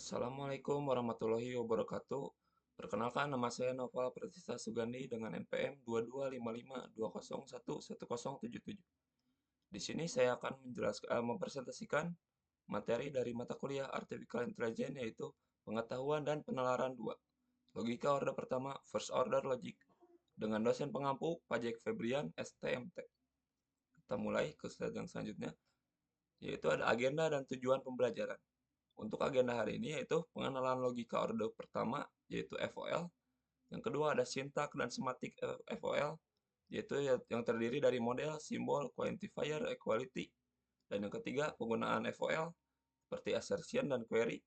Assalamualaikum warahmatullahi wabarakatuh. Perkenalkan, nama saya Noval Pratista Sugandi dengan NPM 22552011010077. Di sini saya akan mempresentasikan materi dari mata kuliah Artificial Intelligence, yaitu pengetahuan dan penalaran 2. Logika order pertama, First Order Logic, dengan dosen pengampu Pajek Febrian, STMT. Kita mulai ke slide yang selanjutnya, yaitu ada agenda dan tujuan pembelajaran. Untuk agenda hari ini yaitu pengenalan logika orde pertama, yaitu FOL. Yang kedua ada sintak dan semantik FOL, yaitu yang terdiri dari model, simbol, quantifier, equality. Dan yang ketiga penggunaan FOL seperti assertion dan query.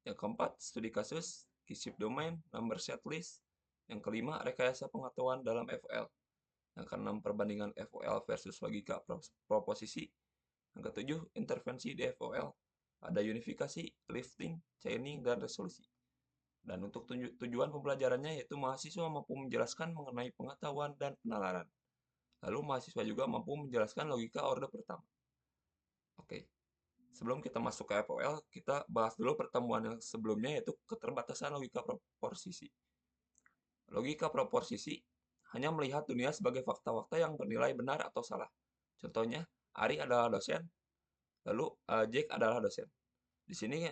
Yang keempat studi kasus, key domain, number set list. Yang kelima rekayasa pengetahuan dalam FOL. Yang keenam perbandingan FOL versus logika proposisi. Yang ketujuh intervensi di FOL. Ada unifikasi, lifting, chaining, dan resolusi. Dan untuk tujuan pembelajarannya yaitu mahasiswa mampu menjelaskan mengenai pengetahuan dan penalaran. Lalu mahasiswa juga mampu menjelaskan logika orde pertama. Oke, sebelum kita masuk ke FOL, kita bahas dulu pertemuan yang sebelumnya yaitu keterbatasan logika proposisi. Logika proposisi hanya melihat dunia sebagai fakta-fakta yang bernilai benar atau salah. Contohnya, Ari adalah dosen, lalu Jack adalah dosen. Di sini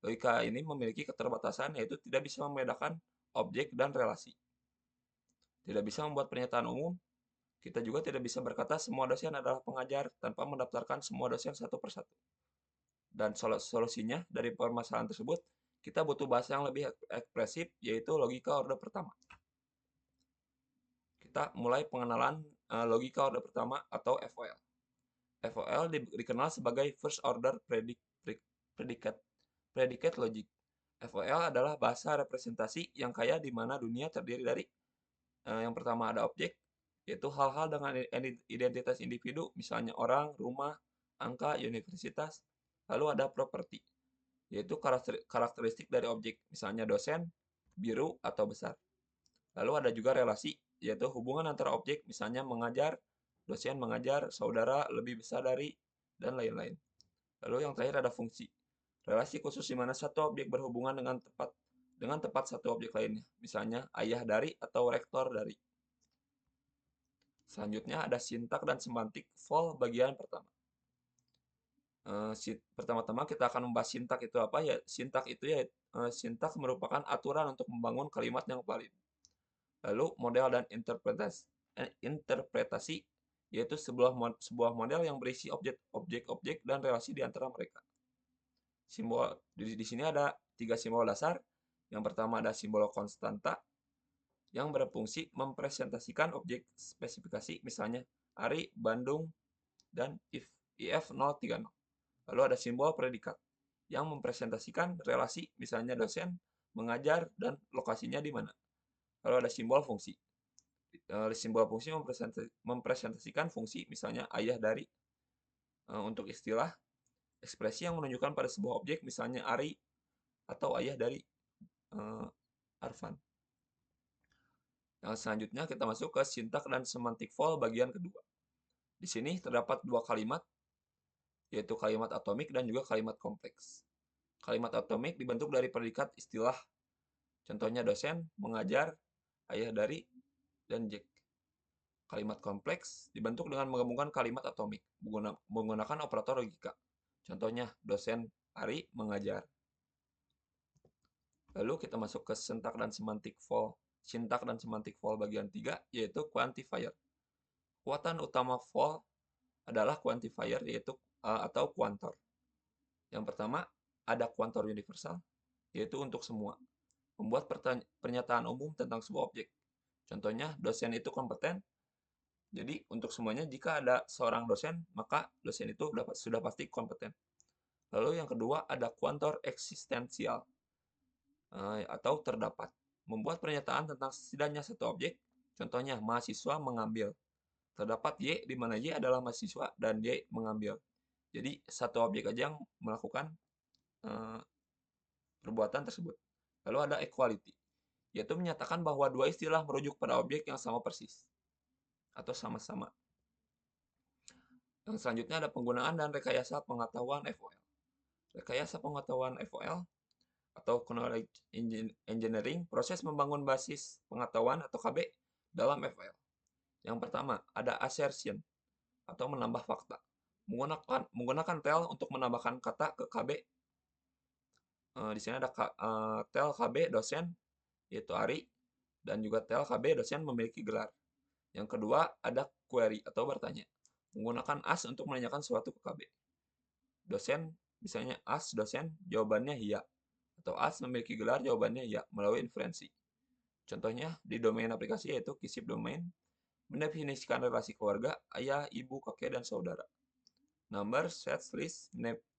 logika ini memiliki keterbatasan, yaitu tidak bisa membedakan objek dan relasi. Tidak bisa membuat pernyataan umum. Kita juga tidak bisa berkata semua dosen adalah pengajar tanpa mendaftarkan semua dosen satu persatu. Dan solusinya dari permasalahan tersebut, kita butuh bahasa yang lebih ekspresif, yaitu logika orde pertama. Kita mulai pengenalan logika orde pertama atau FOL. FOL dikenal sebagai First Order Predicate Logic. FOL adalah bahasa representasi yang kaya di mana dunia terdiri dari yang pertama ada objek, yaitu hal-hal dengan identitas individu, misalnya orang, rumah, angka, universitas. Lalu ada properti, yaitu karakteristik dari objek, misalnya dosen, biru, atau besar. Lalu ada juga relasi, yaitu hubungan antara objek, misalnya mengajar, dosen mengajar, saudara, lebih besar dari, dan lain-lain. Lalu yang terakhir ada fungsi. Relasi khusus di mana satu objek berhubungan dengan tepat satu objek lainnya, misalnya ayah dari atau rektor dari. Selanjutnya ada sintak dan semantik vol bagian pertama. Pertama-tama kita akan membahas sintak itu apa ya. Sintak itu ya sintak merupakan aturan untuk membangun kalimat yang valid. Lalu model dan interpretasi yaitu sebuah model yang berisi objek-objek dan relasi di antara mereka. Simbol di sini ada 3 simbol dasar. Yang pertama ada simbol konstanta yang berfungsi mempresentasikan objek spesifikasi, misalnya Ari, Bandung, dan IF 030. Lalu ada simbol predikat yang mempresentasikan relasi, misalnya dosen, mengajar, dan lokasinya di mana. Lalu ada simbol fungsi. Simbol fungsi mempresentasikan fungsi, misalnya ayah dari. Untuk istilah, ekspresi yang menunjukkan pada sebuah objek, misalnya Ari atau ayah dari Arfan. Yang selanjutnya kita masuk ke sintak dan semantik vol bagian kedua. Di sini terdapat dua kalimat, yaitu kalimat atomik dan juga kalimat kompleks. Kalimat atomik dibentuk dari predikat istilah, contohnya dosen, mengajar, ayah dari, dan Jack. Kalimat kompleks dibentuk dengan menggabungkan kalimat atomik menggunakan operator logika. Contohnya dosen Ari mengajar. Lalu kita masuk ke sintak dan semantik vol bagian 3, yaitu quantifier. Kekuatan utama vol adalah quantifier, yaitu atau kuantor. Yang pertama, ada kuantor universal, yaitu untuk semua. Membuat pernyataan umum tentang sebuah objek. Contohnya, dosen itu kompeten. Jadi, untuk semuanya, jika ada seorang dosen, maka dosen itu sudah pasti kompeten. Lalu yang kedua, ada kuantor eksistensial, atau terdapat. Membuat pernyataan tentang setidaknya satu objek. Contohnya, mahasiswa mengambil. Terdapat Y, di mana Y adalah mahasiswa dan Y mengambil. Jadi, satu objek aja yang melakukan perbuatan tersebut. Lalu ada equality, yaitu menyatakan bahwa dua istilah merujuk pada objek yang sama persis atau sama-sama. Yang selanjutnya ada penggunaan dan rekayasa pengetahuan FOL. Rekayasa pengetahuan FOL atau knowledge engineering, proses membangun basis pengetahuan atau KB dalam FOL. Yang pertama, ada assertion atau menambah fakta. Menggunakan tel untuk menambahkan kata ke KB. Di sini ada tel KB dosen, yaitu Ari, dan juga tel KB dosen memiliki gelar. Yang kedua, ada query atau bertanya. Menggunakan as untuk menanyakan suatu ke KB. Dosen, misalnya as dosen, jawabannya iya. Atau as memiliki gelar, jawabannya iya, melalui inferensi. Contohnya, di domain aplikasi yaitu kisip domain, mendefinisikan relasi keluarga, ayah, ibu, kakek, dan saudara. Number, sets, list,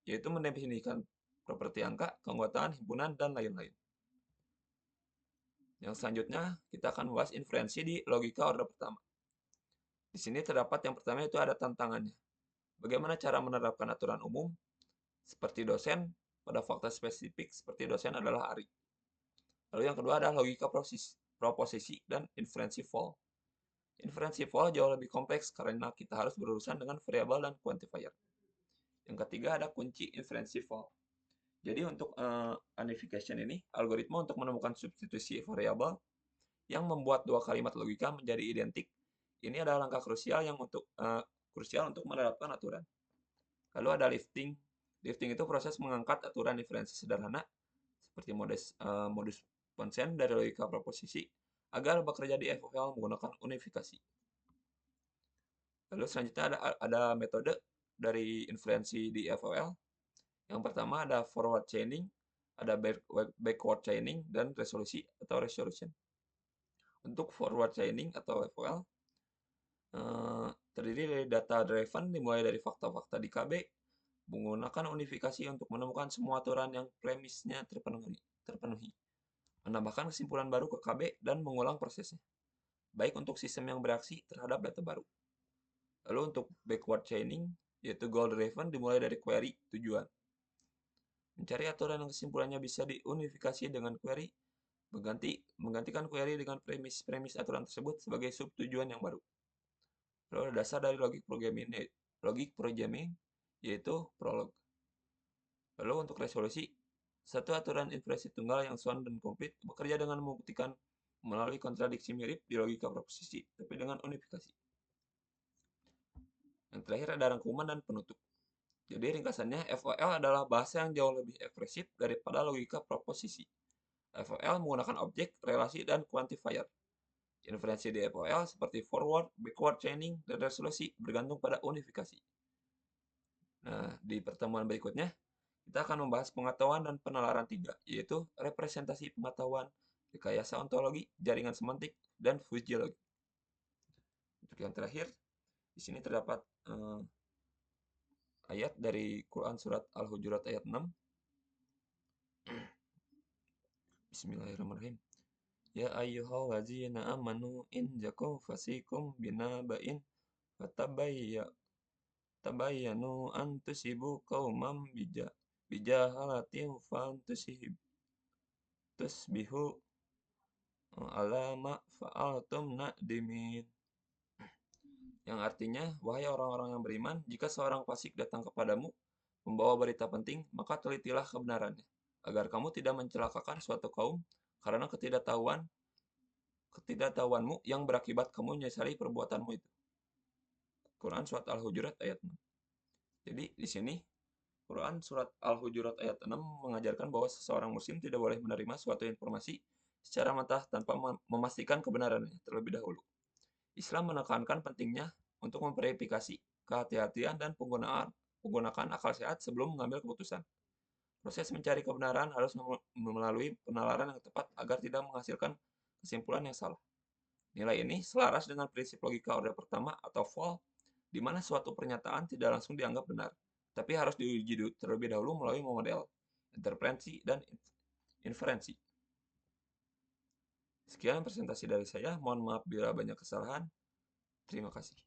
yaitu mendefinisikan properti angka, keanggotaan, himpunan, dan lain-lain. Yang selanjutnya, kita akan membahas inferensi di logika order pertama. Di sini terdapat yang pertama itu ada tantangannya. Bagaimana cara menerapkan aturan umum seperti dosen pada fakta spesifik seperti dosen adalah Ari. Lalu yang kedua adalah logika proposisi dan inferensi fall. Inferensi fall jauh lebih kompleks karena kita harus berurusan dengan variabel dan quantifier. Yang ketiga ada kunci inferensi fall. Jadi untuk unification ini, algoritma untuk menemukan substitusi variabel yang membuat dua kalimat logika menjadi identik. Ini adalah langkah krusial untuk menerapkan aturan. Lalu ada lifting. Lifting itu proses mengangkat aturan inferensi sederhana seperti modus ponsen dari logika proposisi agar bekerja di FOL menggunakan unifikasi. Lalu selanjutnya ada metode dari inferensi di FOL. Yang pertama ada forward chaining, ada backward chaining, dan resolusi atau resolution. Untuk forward chaining atau FOL, terdiri dari data driven dimulai dari fakta-fakta di KB, menggunakan unifikasi untuk menemukan semua aturan yang premisnya terpenuhi. Menambahkan kesimpulan baru ke KB dan mengulang prosesnya, baik untuk sistem yang bereaksi terhadap data baru. Lalu untuk backward chaining, yaitu goal driven dimulai dari query tujuan. Mencari aturan yang kesimpulannya bisa diunifikasi dengan query, menggantikan query dengan premis aturan tersebut sebagai subtujuan yang baru. Lalu ada dasar dari logic programming, yaitu prolog. Lalu untuk resolusi, satu aturan inferensi tunggal yang sound dan komplit bekerja dengan membuktikan melalui kontradiksi mirip di logika proposisi, tapi dengan unifikasi. Yang terakhir ada rangkuman dan penutup. Jadi ringkasannya, FOL adalah bahasa yang jauh lebih ekspresif daripada logika proposisi. FOL menggunakan objek, relasi, dan quantifier. Inferensi di FOL seperti forward, backward chaining, dan resolusi bergantung pada unifikasi. Nah, di pertemuan berikutnya, kita akan membahas pengetahuan dan penalaran 3, yaitu representasi pengetahuan, rekayasa ontologi, jaringan semantik, dan fusiologi. Untuk yang terakhir, di sini terdapat ayat dari Quran Surat Al-Hujurat ayat 6. Bismillahirrahmanirrahim. Ya ayyuhallazina amanu in jakum fasikum binaba'in fatabayyanu an tusibu qauman bijahalatin tusbihu alama fa'altum na'dimin. Yang artinya, wahai orang-orang yang beriman, jika seorang fasik datang kepadamu membawa berita penting, maka telitilah kebenarannya, agar kamu tidak mencelakakan suatu kaum karena ketidaktahuanmu yang berakibat kamu menyesali perbuatanmu itu. Quran Surat Al-Hujurat ayat 6. Jadi di sini Quran Surat Al-Hujurat ayat 6 mengajarkan bahwa seseorang muslim tidak boleh menerima suatu informasi secara mentah tanpa memastikan kebenarannya terlebih dahulu. Islam menekankan pentingnya untuk memverifikasi kehati-hatian dan menggunakan akal sehat sebelum mengambil keputusan. Proses mencari kebenaran harus melalui penalaran yang tepat agar tidak menghasilkan kesimpulan yang salah. Nilai ini selaras dengan prinsip logika order pertama atau FOL, di mana suatu pernyataan tidak langsung dianggap benar, tapi harus diuji terlebih dahulu melalui model, interpretasi, dan inferensi. Sekian presentasi dari saya, mohon maaf bila banyak kesalahan. Terima kasih.